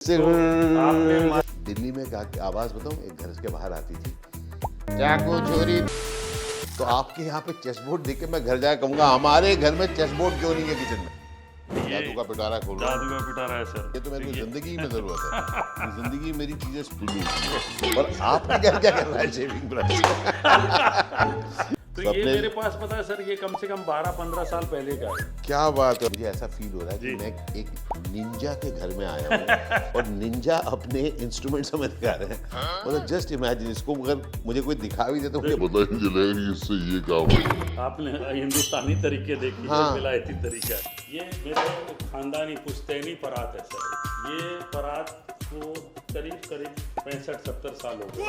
दिल्ली में आवाज बताऊं, एक घर के बाहर आती थी, चाकू छुरी। तो आपके यहाँ पे चेस बोर्ड देख के मैं घर जाकर कहूंगा हमारे घर में चेस बोर्ड क्यों नहीं है किचन में। जादू का पिटारा खोल रहा जादू का पिटारा है सर। ये तो मेरे को जिंदगी में जरूरत है। जिंदगी मेरी चीजें स्पिल होती है और आपका क्या क्या कर रहा है शेविंग ब्रश। तो ये मेरे पास पता है सर, ये कम से कम 12-15 साल पहले का है। क्या बात है। मुझे ऐसा फील हो रहा है कि मैं एक निंजा के घर में आया हूँ और निंजा अपने इंस्ट्रूमेंट समझ आ रहे हैं। मतलब जस्ट इमेजिन, इसको अगर मुझे कोई दिखा भी दे तो मुझे पता ही चलेगा कि इससे ये काम है। आपने हिंदुस्तानी तरीके देखे, हाँ। विलायती तरीका। ये मेरे खानदानी पुश्तैनी परात है सर। ये परात को करीब 65-70 साल हो गए।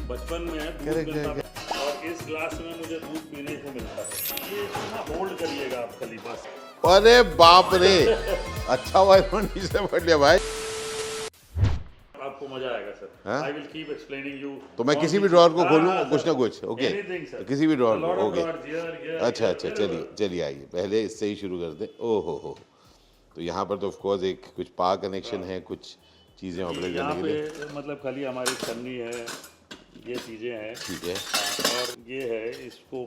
बचपन में दूध मिलता था और इस ग्लास में मुझे दूध पीने को मिलता है। ये इतना होल्ड करिएगा आप खाली बस। अरे बाप रे, अच्छा हुआ नीचे पड़ लिया भाई। आपको मजा आएगा sir. I will keep explaining you. तो मैं किसी भी ड्रॉअर को खोलूं कुछ ना कुछ। Okay, Anything, sir. किसी भी ड्रॉअर को। Okay, okay. अच्छा, चलिए आइए, पहले इससे ही शुरू कर दें। ओहो हो, तो यहाँ पर तो ऑफ कोर्स एक कुछ पावर कनेक्शन है, कुछ चीज़ें ऑपरेट यहाँ करने के लिए। पे मतलब खाली हमारी छन्नी है, ये चीज़ें हैं। ठीक है। और ये है, इसको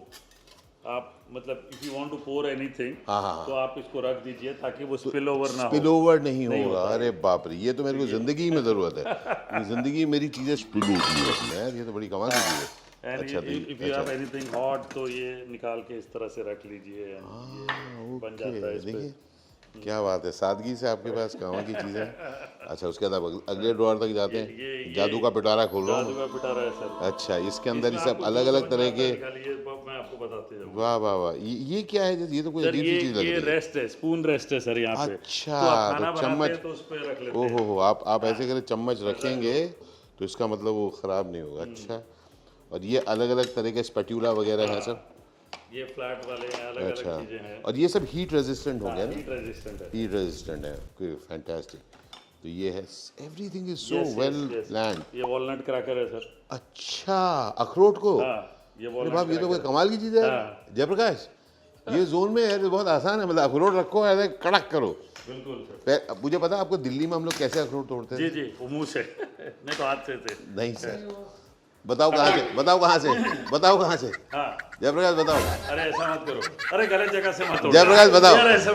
आप मतलब if you want to pour anything हाँ। तो आप इसको रख दीजिए ताकि वो स्पिल ओवर ना हो। स्पिल ओवर नहीं होगा। होता है। अरे बाप रे, ये तो मेरे को जिंदगी में जरूरत है। जिंदगी मेरी चीजें स्पिल होती है यार, ये तो बड़ी कमाल की चीज है। अच्छा, if you have anything hot तो ये निकाल के इस तरह से रख लीजिए, ये बन जाता है इस पे। देखिए क्या बात है, सादगी से आपके पास कमाल की चीज है। अच्छा, उसके बाद आप अगले ड्रॉअर तक जाते हैं। जादू का पिटारा खोल रहा जादू हूँ। का पिटारा है सर। अच्छा, इसके अंदर ये सब अलग अलग तरह के। मैं आपको बताते जाऊँ। वाह, ये क्या है? ये तो कोई सर अजीब सी चीज लग ये रही है। रेस्ट है, स्पून रेस्ट है सर यहाँ पे। अच्छा, तो आप खाना तो बनाते चम्मच। हैं तो उस पे रख लेते हैं। ओहो, आप ऐसे करें, चम्मच रखेंगे तो इसका मतलब वो खराब नहीं होगा। अच्छा, और ये अलग अलग तरह के स्पैटूला वगैरह है सब। ये फ्लैट वाले हैं, अलग अच्छा, अलग चीजें हैं। और ये सब हीट रेजिस्टेंट हो गया ना? हीट रेजिस्टेंट है। हीट रेजिस्टेंट है। कोई फैंटास्टिक। तो ये है, everything is so Yes, well yes. Planned. ये वॉलनट क्रैकर है सर। अच्छा, अखरोट को। हाँ, ये अरे वॉलनट बाप, ये तो कोई क्रैकर। कमाल की चीज है। हाँ। जयप्रकाश, ये जोन में है तो बहुत आसान है। मतलब अखरोट रखो, ऐसे कड़क करो। बिल्कुल सर। मुझे पता है आपको दिल्ली में हम लोग कैसे अखरोट तोड़ते हैं। जी वो मुंह से नहीं तो हाथ से थे। नहीं सर, बताओ कहाँ से। हाँ, जयप्रकाश बताओ। अरे ऐसा मत करो। अरे गलत जगह से मत तोड़ो। जयप्रकाश बताओ। यार ऐसा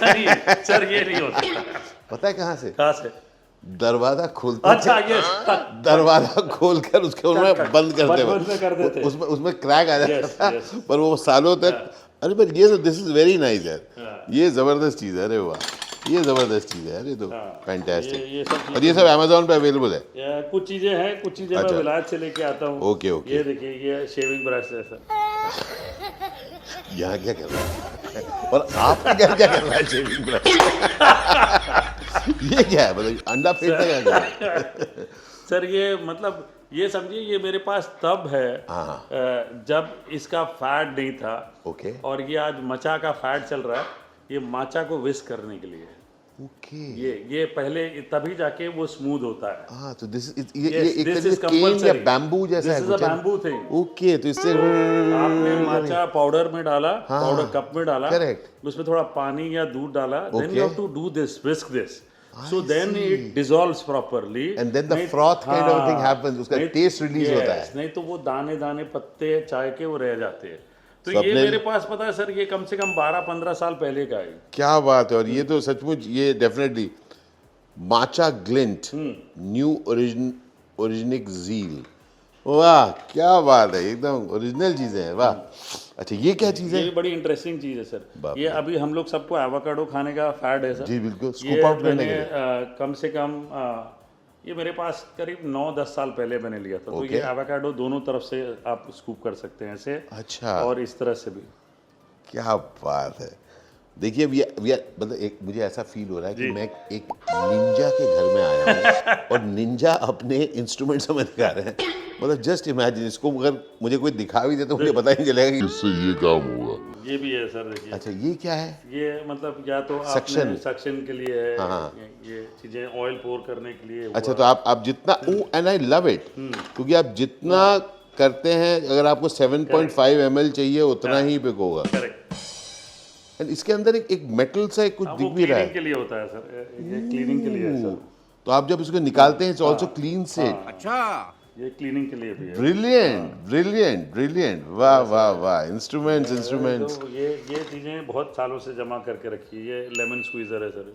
नहीं है। सर ये नहीं होता। पता है कहाँ से? कहाँ से? दरवाजा खोलते। अच्छा ये दरवाजा खोलकर उसके उनमें बंद करते बंद में कर देते। उसमें क्रैक आ जाता Yes, था। yes. पर वो सालों तक। अरे पर ये दिस इज वेरी नाइस यार। ये जबरदस्त चीज है। अरे वाह, ये जबरदस्त चीज है यार। ये तो ये फैंटास्टिक। सब और ये सब अमेज़न पे अवेलेबल है। कुछ चीजें हैं, कुछ चीजें मैं विलायत से लेके आता हूँ। ओके। ये देखिए, ये शेविंग ब्रश है सर। यहाँ क्या कर रहा है और आपका क्या क्या कर रहा है शेविंग ब्रश? ये क्या है? मतलब अंडा फेंटता क्या कर रहा है? सर ये मतलब ये समझिए, ये मेरे पास तब है जब इसका फैट नहीं था। ओके और ये आज मचा का फैट चल रहा है। ये माचा को विस्क करने के लिए। ओके। ये पहले तभी जाके वो स्मूथ होता है। हाँ, तो दिस ये Yes, एक this तरह is से केन या compulsory. बैम्बू जैसा है This is a कुछ है? bamboo thing. ओके, तो इससे आपने माचा पाउडर में डाला, पाउडर कप में डाला, Correct. उसमें थोड़ा पानी या दूध डाला, then Okay. you have to do this, whisk this. So then it dissolves properly. And then the froth kind of thing happens. उसका taste release होता है। नहीं तो वो दाने दाने पत्ते चाय के वो रह जाते हैं। तो सबने- ये मेरे पास पता है सर, ये कम से कम 12-15 साल पहले का है। क्या बात है। और ये तो सचमुच, ये डेफिनेटली माचा ग्लिंट न्यू ओरिजिनिक ज़ील। वाह क्या बात है, एकदम ओरिजिनल चीजें हैं। वाह। अच्छा, ये क्या चीज़ ये है? भी बड़ी इंटरेस्टिंग चीज़ है सर। बाप ये अभी हम लोग सबको एवोकाडो खाने का फैड है सर। जी बिल्कुल, ये स्कूप आउट करने के मैंने लिए। कम से कम ये मेरे पास करीब 9-10 साल पहले मैंने लिया था। तो Okay. ये एवोकाडो दोनों तरफ से आप स्कूप कर सकते हैं ऐसे। अच्छा, और इस तरह से भी। क्या बात है। देखिए अब ये मतलब एक मुझे ऐसा फील हो रहा है कि मैं एक निंजा के घर में आया हूँ और निंजा अपने इंस्ट्रूमेंट समझ आ रहे हैं। मतलब जस्ट इमेजिन, इसको अगर मुझे कोई दिखा भी दे तो मुझे पता ही नहीं चलेगा कि इससे ये काम होगा। ये भी है सर, देखिए। अच्छा, ये क्या है? ये मतलब या तो Suction. सक्शन के लिए है। हाँ। ये चीजें ऑयल पोर करने के लिए। अच्छा, तो आप जितना एंड आई लव इट, क्योंकि आप जितना करते हैं, अगर आपको 7.5 ml चाहिए उतना ही पिक होगा। करेक्ट। एंड इसके अंदर एक मेटल सा कुछ दिख भी रहा है। क्लीनिंग के लिए होता है सर, ये क्लीनिंग के लिए है सर। तो आप जब इसको निकालते हैं इट्स ऑल्सो क्लीन से। अच्छा, ये क्लीनिंग के लिए भी है। ब्रिलियंट ब्रिलियंट ब्रिलियंट, वाह वाह वाह, इंस्ट्रूमेंट्स। तो ये चीज़ें बहुत सालों से जमा करके रखी है। ये लेमन स्क्वीजर है सर।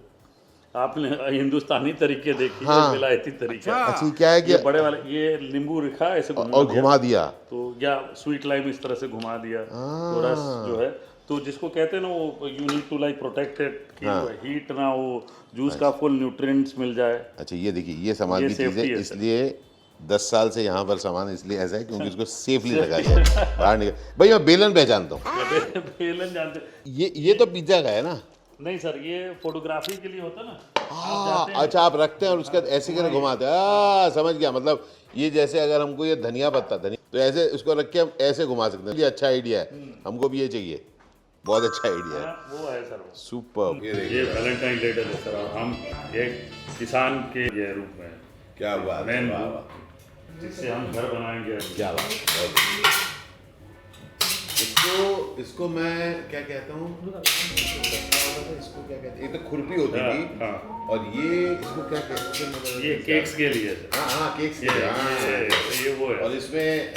आपने हिंदुस्तानी तरीके देखे, हाँ। विलायती तरीका। अच्छा क्या है कि ये बड़े वाले, ये नींबू रखा ऐसे और घुमा दिया, तो या स्वीट लाइम इस तरह से घुमा दिया, तो रस जो है, तो जिसको कहते हैं ना वो you need to like protected कि हीट ना हो, जूस का फुल न्यूट्रिएंट्स मिल जाए। अच्छा ये देखिए ये सामान ये की चीज़ है, safety है, इसलिए 10 साल से यहाँ पर सामान इसलिए ऐसा है क्योंकि इसको सेफली रखा जाए बाहर निकल। भाई मैं बेलन पहचानता हूँ, बेलन जानते? ये तो पिज्जा का है ना? नहीं सर, ये फोटोग्राफी के लिए होता ना। हाँ अच्छा, आप रखते हैं और उसके बाद ऐसे करके घुमाते हैं। समझ गया, मतलब ये जैसे अगर हमको ये धनिया पत्ता तो ऐसे इसको रख के हम ऐसे घुमा सकते हैं। ये अच्छा आइडिया है, हमको भी ये चाहिए, बहुत अच्छा आइडिया है। वो है सर, वो सुपर। ये वैलेंटाइन डे है सर, और हम एक किसान के ये रूप में क्या बात है, मेन वाह वाह, जिससे हम घर बनाएंगे। क्या बात है। इसको मैं क्या कहता हूँ, इसको क्या कहते हैं, एक तो खुरपी होती थी और ये इसको क्या कहते हैं, ये केक्स के लिए सर। हाँ हाँ केक्स के लिए, हाँ ये वो है। और इसमें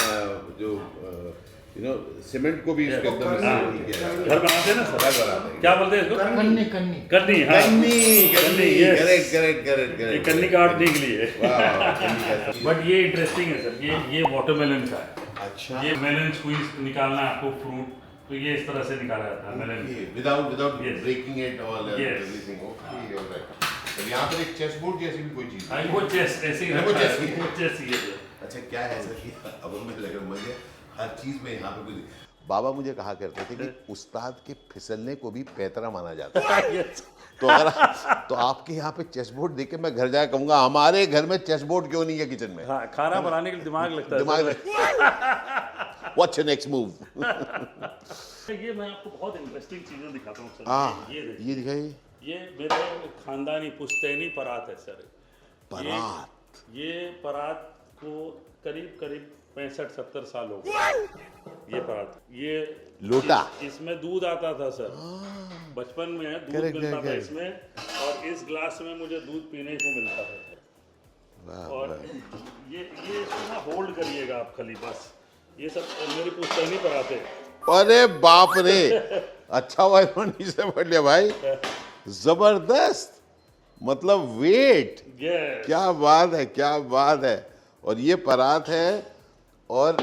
जो सीमेंट को भी इसको एकदम घर बनाते हैं ना सर, घर बनाते हैं। क्या बोलते हैं इसको? कन्नी कन्नी। हाँ, कन्नी, yes। करेक्ट। ये कन्नी काटने के लिए। वाह, कन्नी का- बट ये इंटरेस्टिंग है सर, ये वाटरमेलन का है। अच्छा, ये मेलन स्क्वीज निकालना है आपको फ्रूट, तो ये इस तरह से निकाला जाता है melon. Without Yes. Breaking it all Yes. Everything. Okay alright. तो यहाँ पर एक चेस बोर्ड जैसी भी कोई चीज़ है। वो चेस ऐसे ही वो रखा है, chess ही है। वो चेस ही है। अच्छा क्या है ऐसा कि अब हमें लग रहा मुझे हर चीज़ में यहाँ पे कुछ। बाबा मुझे कहा करते थे कि उस्ताद के फिसलने को भी पैतरा माना जाता है। Yes। तो अगर तो आपके यहाँ पे चेस बोर्ड देख के मैं घर जाकर कहूँगा हमारे घर में चेस बोर्ड क्यों नहीं है किचन में। हाँ, खाना बनाने के लिए दिमाग लगता है दिमाग what's your next move. Sir. ये मैं आपको बहुत इंटरेस्टिंग चीजें दिखाता हूँ सर। ये देखिए, ये दिखाइए। ये मेरे खानदानी पुश्तैनी परात है सर। परात। ये परात को करीब 65-70 साल हो गए। ये परात, ये लोटा। इसमें दूध आता था सर, बचपन में दूध Correct, मिलता था correct। इसमें, और इस ग्लास में मुझे दूध पीने को मिलता था सर। वाह, और वाह। ये इसको ना होल्ड करिएगा आप खाली, बस ये सब मेरी पुश्तैनी परात है। अरे बाप रे, अच्छा हुआ इन्होंने से पढ़ लिया भाई, जबरदस्त, मतलब वेट, Yes। क्या बात है, क्या बात है। और ये परात है, और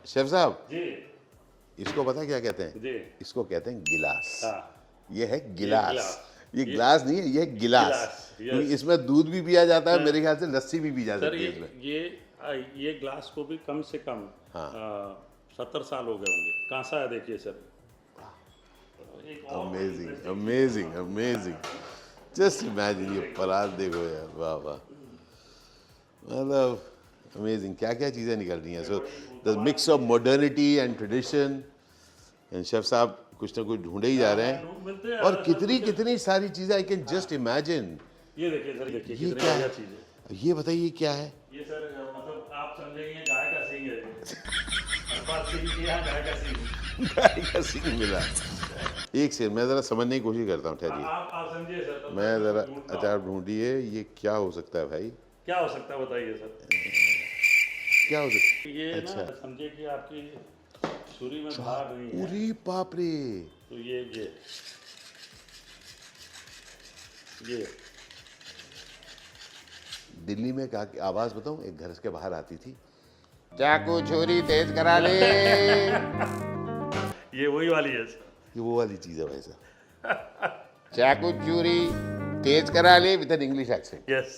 शेफ साहब जी इसको पता है क्या कहते हैं? जी। इसको कहते हैं गिलास। हाँ, ये है गिलास, गिलास। ये गिलास नहीं है, ये है गिलास। गिलास, yes। क्योंकि इसमें दूध भी पिया जाता है, मेरे ख्याल से लस्सी भी पी जा सर सकती है इसमें। ये ग्लास को भी कम से कम 70 साल हो गए होंगे। कांसा है देखिए सर। एक और amazing amazing amazing, just imagine, ये परात देखो यार, वाह वाह, मतलब अमेजिंग, क्या क्या चीज़ें निकल रही हैं। So the mix of modernity and tradition, and chef साहब कुछ ना कुछ ढूंढे ही जा रहे मिलते हैं, हैं और कितनी कितनी सारी चीज़ें आई कैन जस्ट इमेजिन। ये देखिए सर, देखिए ये कितनी क्या बढ़िया है? चीज है। ये बताइए क्या है? ये सर मतलब आप समझेंगे गाय का सींग है। हरपाल सिंह के यहाँ गाय का सींग। गाय का सींग मिला। एक सेकंड, मैं ज़रा समझने की कोशिश करता हूँ, ठहरिए, आप समझिए सर। तब मैं तक ज़रा, ढूंढता अच्छा हूँ। आप ढूंढिए, ये क्या हो सकता है भाई, क्या हो सकता है बताइए सर। क्या हो सकता है? ये अच्छा। ना समझिए कि आपकी छुरी में धार नहीं है, अरे बाप रे, तो ये दिल्ली में क्या आवाज़ बताऊँ, एक घर के बाहर आती थी, चाकू छुरी तेज करा ले। ये वही वाली है सर। ये वो वाली चीज़ है भाई साहब, चाकू छुरी तेज करा ले with an English accent. Yes.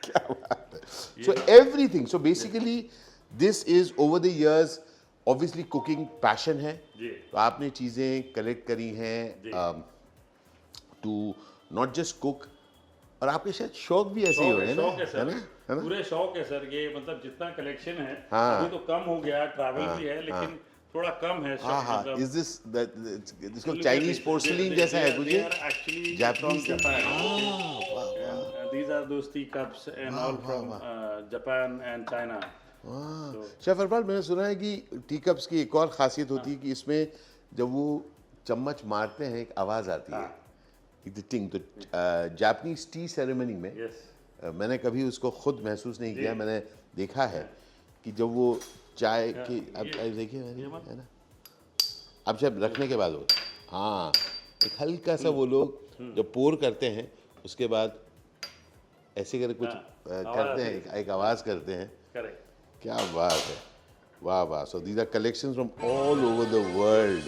क्या बात है। So everything, so basically this is over the years, obviously cooking passion है, जी। तो आपने चीज़ें कलेक्ट करी हैं टू नॉट जस्ट कुक, और आपके शायद शौक भी ऐसे ही हो रहे हैं शौक है ना, सर, है ना? पूरे शौक है सर। ये मतलब जितना कलेक्शन है हाँ। अभी तो कम हो गया, ट्रैवल भी है, लेकिन थोड़ा कम है हाँ हाँ, मतलब। इज दिस इसको चाइनीज पोर्सलिन जैसा है कुछ ये? Actually Japanese from thing? Japan. These are those teacups and all from Japan and China. Chef Arbaaz, मैंने सुना है कि टी कप्स की एक और खासियत होती है कि इसमें जब वो चम्मच मारते हैं एक आवाज़ आती है, टिंग। तो जापानीज टी सेरेमनी में यस मैंने कभी उसको खुद महसूस नहीं किया, मैंने देखा है कि जब वो चाय की अब देखिए है ना, अब जब रखने के बाद वो हाँ एक हल्का सा वो लोग जब पोर करते हैं उसके बाद ऐसे कर कुछ करते हैं, एक आवाज़ करते हैं। करेक्ट क्या बात है, वाह वाह। So these are collections from all over the world.